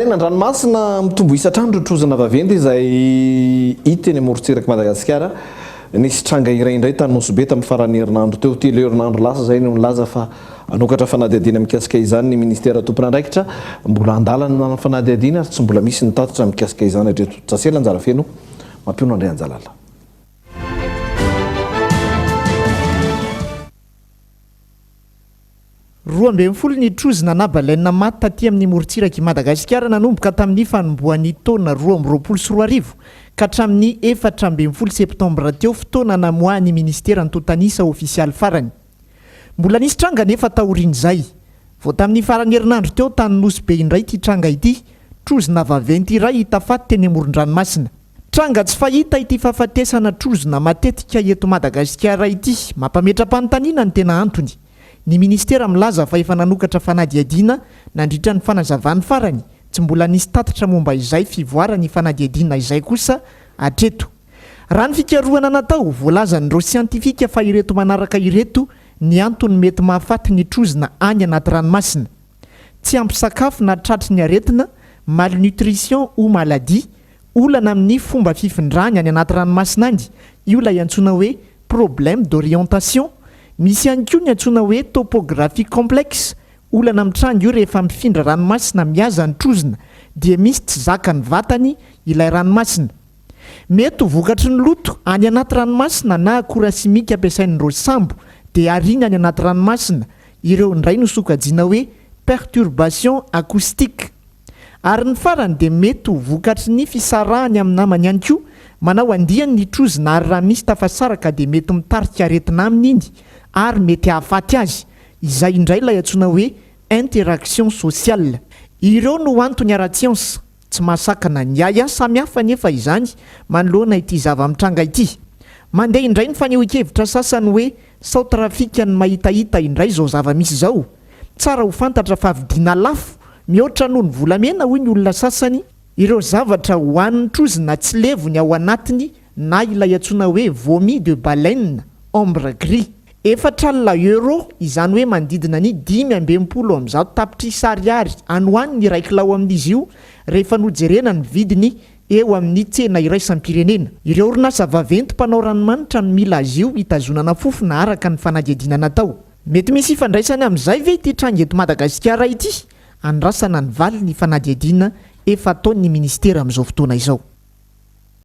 Ranomasina mitombo isatrandro trozona vaventy izay hita eny amorontsiraka Madagasikara. Nisy tranga iray indray tany Nosy Be tamin'ny farany herinandro teo, telo herinandro lasa zay no nilaza fa anokatra fanadihadiana mikasika izany ny ministera tompon'andraikitra, mbola andalana fanadihadiana tsy mbola misy nitatitra mikasika izany hatreto. Tsasela anjara feno mampiona Andray Anjalala. Roa ambin'ny folo ny trozona na baleine maty taty amin'ny morontsiraka Madagasikara nanomboka tamin'ny fanombohan'ny taona 2024 ka hatramin'ny 14 septambra teo fotoana namoahan'ny ministera ny totanisa ofisialy farany. Mbola nisy tranga nefa taorian'izay. Vao tamin'ny farany herinandro teo tany Nosy Be indray ity tranga ity, trozona vaventy iray hita faty teny amoron-dranomasina. Tranga tsy fahita ity fahafatesana trozona matetika eto Madagasikara ity, mampametra-panontaniana ny tena antony. Ny ministera milaza fa efa nanokatra fanadihadiana nandritra ny fanazavany farany, tsy mbola nisy tatitra momba izay fivoarany fanadihadiana izay kosa hatreto. Raha ny fikarohana natao, voalazan'ireo siantifika fa ireto manaraka ireto ny antony mety mahafaty ny trozona any anaty ranomasina. Tsy ampy sakafo na tratry ny aretina, malnutrition ou maladie, olana amin'ny fomba fifindrany any anaty ranomasina andy, io lay antsoina hoe problème d'orientation. Misy ihany koa ny antsoina hoe topographie complexe, olana mitranga io rehefa mifindra ranomasina mihaza ny trozona dia misy tsy zakany vatany ilay ranomasina. Mety ho vokatry ny loto any anaty ranomasina na akora simika ampiasain'ireo sambo dia ariana any anaty ranomasina, ireo indray no sokajiana hoe perturbation acoustique. Ary ny farany dia mety ho vokatry ny fisarahany amin'ny namany ihany koa, manao andiany ny trozona ary raha misy tafasaraka dia mety mitarika aretina aminy iny ary mety hahafaty azy. Izay indray lay antsoina hoe interaction sociale. Ireo no antony ara-tsiansa, tsy mahasakana ny aya samihafa nefa izany manoloana ity zava-mitranga ity. Mandeha indray ny fanehoan-kevitra sasany hoe sao trafika ny mahitahita indray zao zava-misy zao. Tsara ho fantatra fa vidiana lafo, mihoatra noho ny volamena hoy ny olona sasany, ireo zavatra hoan'ny trozona tsy levony ao anatiny na ilay antsoina hoe vomi de baleine, ombre gris. 4,000 € izany hoe manodidina ny 520 tapitrisa ariary anohan'ny iray kilao amin'izy io rehefa nojerena ny vidiny eo amin'ny tsena iray sam-pirenena. Ireo orinasa vaventy mpanao ranomanitra no mila azy io hitazonana fofona araka ny fanadihadiana natao. Mety misy ifandraisany amin'izay ve ity tranga eto Madagasikara ity? Andrasana ny vali ny fanadihadiana efa ataon'ny ministera amin'izao fotoana izao.